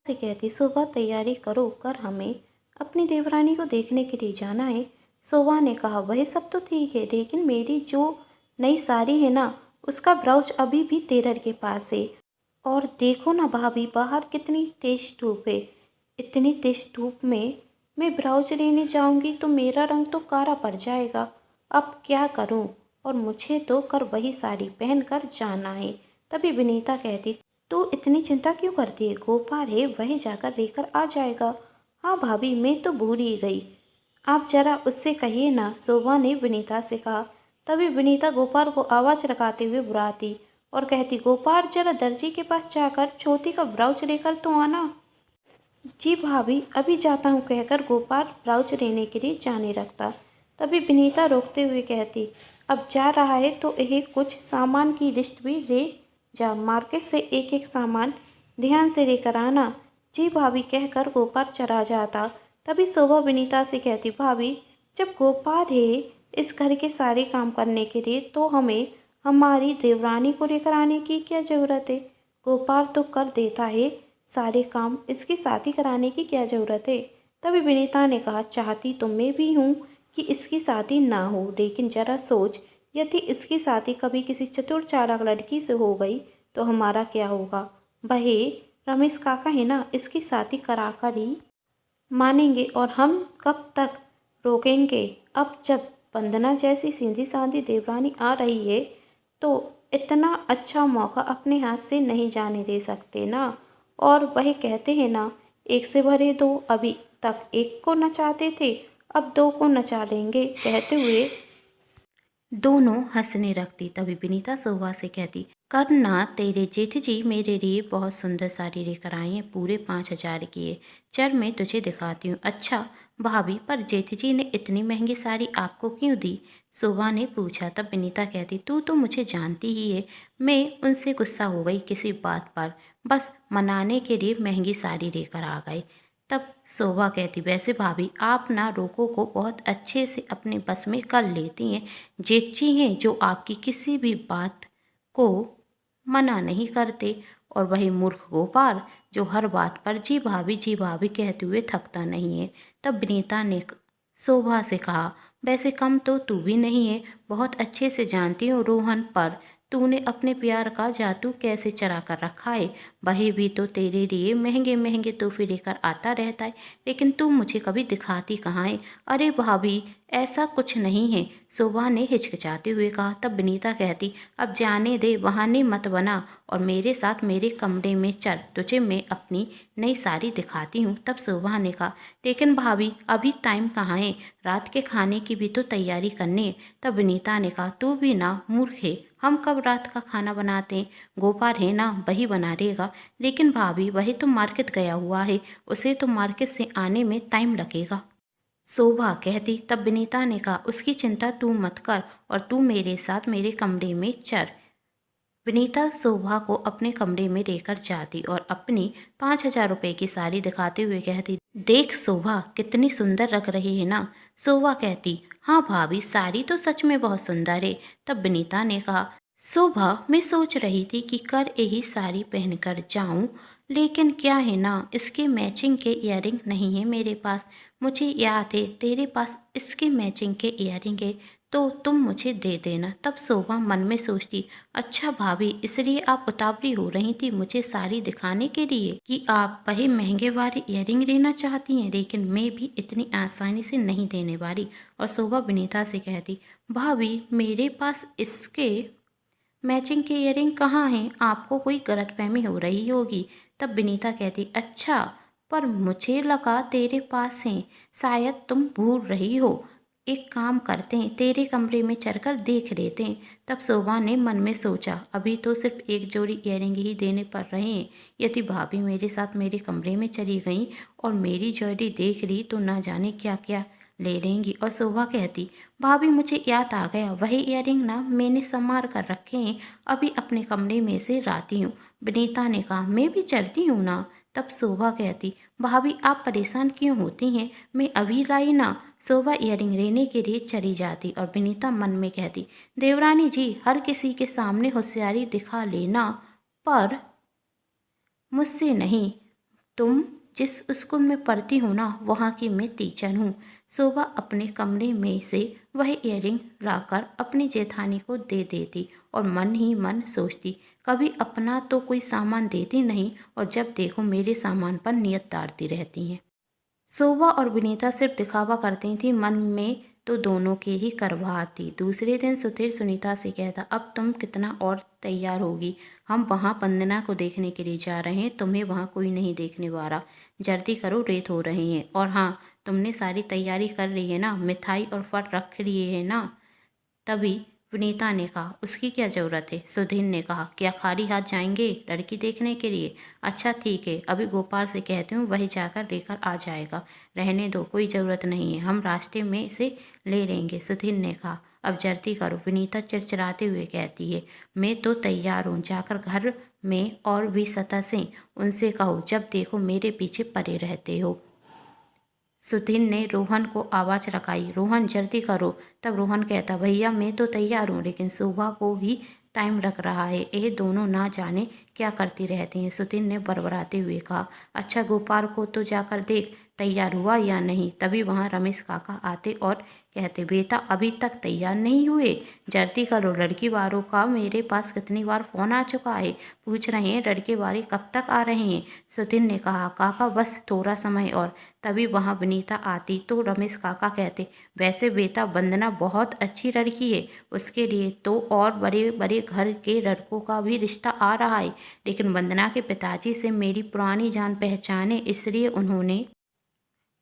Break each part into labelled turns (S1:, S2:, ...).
S1: से कहती, शोभा तैयारी करो, कर हमें अपनी देवरानी को देखने के लिए जाना है। शोभा ने कहा, वह सब तो ठीक है, लेकिन मेरी जो नई साड़ी है ना, उसका ब्लाउज अभी भी टेलर के पास है। और देखो ना भाभी, बाहर कितनी तेज धूप है। इतनी तेज धूप में मैं ब्लाउज लेने जाऊंगी तो मेरा रंग तो काला पड़ जाएगा। अब क्या करूं? और मुझे तो कर वही साड़ी पहन कर जाना है। तभी विनीता कहती, तू इतनी चिंता क्यों करती है? गोपाल है, वही जाकर लेकर आ जाएगा। हाँ भाभी, मैं तो भूल ही गई। आप जरा उससे कहिए ना, शोभा ने विनीता से कहा। तभी विनीता गोपाल को आवाज़ लगाते हुए बुलाती और कहती, गोपाल जरा दर्जी के पास जाकर छोटी का ब्लाउज लेकर तो आना। जी भाभी, अभी जाता हूँ, कहकर गोपाल ब्लाउज लेने के लिए जाने लगता। तभी विनीता रोकते हुए कहती, अब जा रहा है तो यह कुछ सामान की लिस्ट भी ले जा, मार्केट से एक एक सामान ध्यान से लेकर आना। जी भाभी, कहकर गोपाल चला जाता। तभी शोभा विनीता से कहती, भाभी जब गोपाल है इस घर के सारे काम करने के लिए, तो हमें हमारी देवरानी को लेकर आने की क्या ज़रूरत है? गोपाल तो कर देता है सारे काम, इसकी शादी कराने की क्या ज़रूरत है? तभी विनीता ने कहा, चाहती तो मैं भी हूँ कि इसकी शादी ना हो, लेकिन ज़रा सोच, यदि इसकी शादी कभी किसी चतुर चालाक लड़की से हो गई तो हमारा क्या होगा? भाई रमेश काका है ना, इसकी शादी कराकर ही मानेंगे और हम कब तक रोकेंगे? अब जब वंदना जैसी सीधी सादी देवरानी आ रही है तो इतना अच्छा मौका अपने हाथ से नहीं जाने दे सकते ना। और वही कहते हैं ना, एक से भरे दो, अभी तक एक को नचाते थे, अब दो को नचा लेंगे, कहते हुए दोनों हंसने लगती। तभी विनीता शोभा से कहती, करना, तेरे जेठ जी मेरे लिए बहुत सुंदर साड़ी लेकर आई हैं, पूरे 5,000 की है। चल मैं तुझे दिखाती हूँ। अच्छा भाभी, पर जेठ जी ने इतनी महंगी साड़ी आपको क्यों दी? शोभा ने पूछा। तब विनीता कहती, तू तो मुझे जानती ही है, मैं उनसे गुस्सा हो गई किसी बात पर, बस मनाने के लिए महंगी साड़ी लेकर आ गए। तब शोभा कहती, वैसे भाभी आप ना रोको को बहुत अच्छे से अपने बस में कर लेती हैं। जेठी हैं जो आपकी किसी भी बात को मना नहीं करते, और वही मूर्ख गोपाल जो हर बात पर जी भाभी कहते हुए थकता नहीं है। तब विनीता ने शोभा से कहा, वैसे कम तो तू भी नहीं है, बहुत अच्छे से जानती हूँ रोहन पर तूने अपने प्यार का जादू कैसे चरा कर रखा है। वही भी तो तेरे लिए महंगे महंगे तोहफे लेकर आता रहता है, लेकिन तू मुझे कभी दिखाती कहाँ है? अरे भाभी ऐसा कुछ नहीं है, शोभा ने हिचकिचाते हुए कहा। तब विनीता कहती, अब जाने दे, बहाने मत बना और मेरे साथ मेरे कमरे में चल, तुझे मैं अपनी नई साड़ी दिखाती हूँ। तब शोभा ने कहा, लेकिन भाभी अभी टाइम कहाँ है, रात के खाने की भी तो तैयारी करनी है। तब विनीता ने कहा, तू भी ना मूर्ख है, हम कब रात का खाना बनाते हैं? गोपाल है ना, वही बना देगा। लेकिन भाभी वही तो मार्केट गया हुआ है, उसे तो मार्केट से आने में टाइम लगेगा। शोभा कहती। तब विनीता ने कहा, उसकी चिंता तू मत कर और तू मेरे साथ मेरे कमरे में चल। विनीता शोभा को अपने कमरे में लेकर जाती और अपनी 5,000 रुपये की साड़ी दिखाते हुए कहती, देख शोभा कितनी सुंदर लग रही है ना? शोभा कहती, हाँ भाभी साड़ी तो सच में बहुत सुंदर है। तब विनीता ने कहा, शोभा मैं सोच रही थी कि कर यही साड़ी पहनकर जाऊं, लेकिन क्या है ना, इसके मैचिंग के इयररिंग नहीं है मेरे पास। मुझे याद है तेरे पास इसके मैचिंग के इयररिंग है, तो तुम मुझे दे देना। तब शोभा मन में सोचती, अच्छा भाभी इसलिए आप उतावली हो रही थी मुझे साड़ी दिखाने के लिए कि आप वही महंगे वाले इयररिंग लेना चाहती हैं, लेकिन मैं भी इतनी आसानी से नहीं देने वाली। और शोभा विनीता से कहती, भाभी मेरे पास इसके मैचिंग के इयररिंग कहाँ हैं? आपको कोई गलतफहमी हो रही होगी। तब विनीता कहती, अच्छा पर मुझे लगा तेरे पास हैं, शायद तुम भूल रही हो। एक काम करते हैं, तेरे कमरे में चलकर देख लेते हैं। तब शोभा ने मन में सोचा, अभी तो सिर्फ एक जोड़ी इयररिंग ही देने पड़ रहे हैं, यदि भाभी मेरे साथ मेरे कमरे में चली गई और मेरी ज्वेलरी देख ली तो ना जाने क्या क्या ले लेंगी। और शोभा कहती, भाभी मुझे याद आ गया, वही इयररिंग ना मैंने संभाल कर रखे हैं, अभी अपने कमरे में से लाती हूँ। विनीता ने कहा, मैं भी चलती हूँ ना। तब शोभा कहती, भाभी आप परेशान क्यों होती हैं, मैं अभी लाई ना। शोभा इयररिंग लेने के लिए चली जाती और विनीता मन में कहती, देवरानी जी हर किसी के सामने होशियारी दिखा लेना, पर मुझसे नहीं। तुम जिस स्कूल में पढ़ती हो ना, वहाँ की मैं टीचर हूँ। शोभा अपने कमरे में से वह इयररिंग लाकर अपनी जेठानी को दे देती और मन ही मन सोचती, कभी अपना तो कोई सामान देती नहीं और जब देखो मेरे सामान पर नियत डालती रहती हैं। शोभा और विनीता सिर्फ दिखावा करती थी, मन में तो दोनों के ही करवाती। दूसरे दिन सुधीर सुनीता से कहता, अब तुम कितना और तैयार होगी, हम वहाँ वंदना को देखने के लिए जा रहे हैं, तुम्हें वहाँ कोई नहीं देखने वाला, जल्दी करो, रेत हो रही है। और हाँ, तुमने सारी तैयारी कर ली है ना, मिठाई और फल रख लिए है ना। तभी विनीता ने कहा, उसकी क्या ज़रूरत है। सुधीर ने कहा, क्या खाली हाथ जाएंगे लड़की देखने के लिए। अच्छा ठीक है, अभी गोपाल से कहती हूँ, वही जाकर लेकर आ जाएगा। रहने दो, कोई ज़रूरत नहीं है, हम रास्ते में से ले लेंगे। सुधीर ने कहा, अब जल्दी करो। विनीता चिड़चिड़ाते हुए कहती है, मैं तो तैयार हूँ, जाकर घर में और भी सदस्य उनसे कहो, जब देखो मेरे पीछे पड़े रहते हो। सुधीर ने रोहन को आवाज़ लगाई, रोहन जल्दी करो। तब रोहन कहता, भैया मैं तो तैयार हूँ, लेकिन शोभा को भी टाइम लग रहा है, ये दोनों ना जाने क्या करती रहती हैं। सुधीर ने बड़बड़ाते हुए कहा, अच्छा गोपाल को तो जाकर देख तैयार हुआ या नहीं। तभी वहाँ रमेश काका आते और कहते, बेटा अभी तक तैयार नहीं हुए, जल्दी करो। लड़की वालों का मेरे पास कितनी बार फ़ोन आ चुका है, पूछ रहे हैं लड़के वाले कब तक आ रहे हैं। सुधीर ने कहा, काका बस थोड़ा समय और। तभी वहाँ विनीता आती तो रमेश काका कहते, वैसे बेटा वंदना बहुत अच्छी लड़की है, उसके लिए तो और बड़े बड़े घर के लड़कों का भी रिश्ता आ रहा है, लेकिन वंदना के पिताजी से मेरी पुरानी जान पहचान है, इसलिए उन्होंने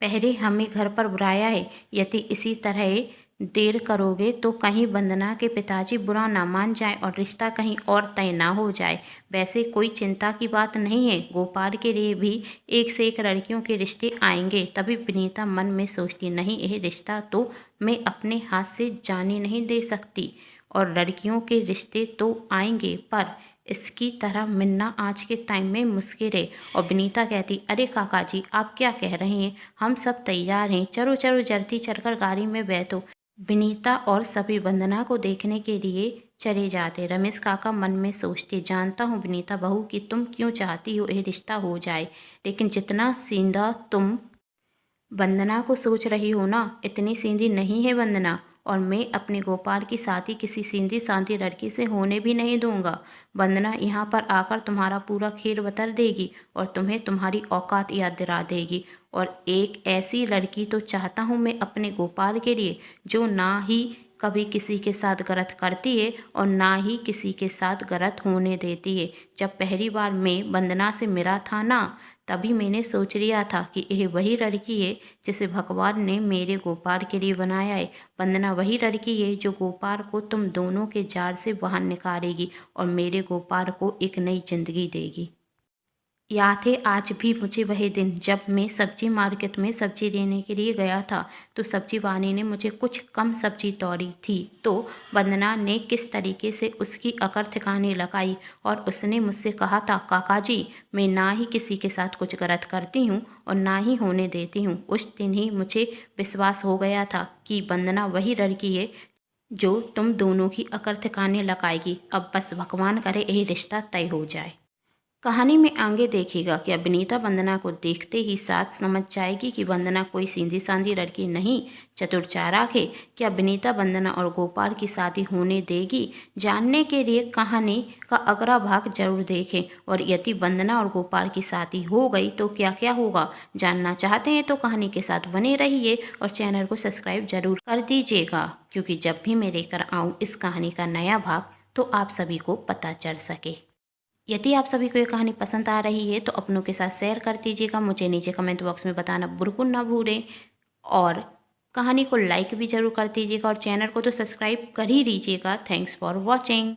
S1: पहले हमें घर पर बुलाया है। यदि इसी तरह देर करोगे तो कहीं वंदना के पिताजी बुरा ना मान जाए और रिश्ता कहीं और तय ना हो जाए। वैसे कोई चिंता की बात नहीं है, गोपाल के लिए भी एक से एक लड़कियों के रिश्ते आएंगे। तभी विनीता मन में सोचती, नहीं यह रिश्ता तो मैं अपने हाथ से जाने नहीं दे सकती, और लड़कियों के रिश्ते तो आएंगे पर इसकी तरह मिलना आज के टाइम में मुश्किल है। और विनीता कहती, अरे काका जी आप क्या कह रहे हैं, हम सब तैयार हैं, चलो चलो जल्दी चढ़कर गाड़ी में बैठो। विनीता और सभी वंदना को देखने के लिए चले जाते। रमेश काका मन में सोचते, जानता हूँ विनीता बहू कि तुम क्यों चाहती हो ये रिश्ता हो जाए, लेकिन जितना सीधा तुम वंदना को सोच रही हो ना, इतनी सीधी नहीं है वंदना, और मैं अपने गोपाल की शादी किसी सीधी सादी लड़की से होने भी नहीं दूंगा। वंदना यहाँ पर आकर तुम्हारा पूरा खेल बदल देगी और तुम्हें तुम्हारी औकात याद दिला देगी। और एक ऐसी लड़की तो चाहता हूँ मैं अपने गोपाल के लिए, जो ना ही कभी किसी के साथ गलत करती है और ना ही किसी के साथ गलत होने देती है। जब पहली बार मैं वंदना से मिला था ना, तभी मैंने सोच लिया था कि यह वही लड़की है जिसे भगवान ने मेरे गोपाल के लिए बनाया है। वंदना वही लड़की है जो गोपाल को तुम दोनों के जाल से बाहर निकालेगी और मेरे गोपाल को एक नई जिंदगी देगी। याद है आज भी मुझे वह दिन, जब मैं सब्जी मार्केट में सब्जी लेने के लिए गया था, तो सब्जी वाले ने मुझे कुछ कम सब्जी तोड़ी थी, तो वंदना ने किस तरीके से उसकी अकड़ ठिकाने लगाई और उसने मुझसे कहा था, काका जी मैं ना ही किसी के साथ कुछ गलत करती हूँ और ना ही होने देती हूँ। उस दिन ही मुझे विश्वास हो गया था कि वंदना वही लड़की है जो तुम दोनों की अकड़ ठिकाने लगाएगी। अब बस भगवान करे यही रिश्ता तय हो जाए। कहानी में आगे देखिएगा कि विनीता वंदना को देखते ही साथ समझ जाएगी कि वंदना कोई सीधी सादी लड़की नहीं, चतुर चालाक है। क्या विनीता वंदना और गोपाल की शादी होने देगी? जानने के लिए कहानी का अगला भाग जरूर देखें। और यदि वंदना और गोपाल की शादी हो गई तो क्या क्या होगा, जानना चाहते हैं तो कहानी के साथ बने रहिए और चैनल को सब्सक्राइब जरूर कर दीजिएगा, क्योंकि जब भी मैं लेकर आऊँ इस कहानी का नया भाग तो आप सभी को पता चल सके। यदि आप सभी को ये कहानी पसंद आ रही है तो अपनों के साथ शेयर कर दीजिएगा, मुझे नीचे कमेंट बॉक्स में बताना बिल्कुल ना भूलें, और कहानी को लाइक भी ज़रूर कर दीजिएगा और चैनल को तो सब्सक्राइब कर ही दीजिएगा। Thanks for watching.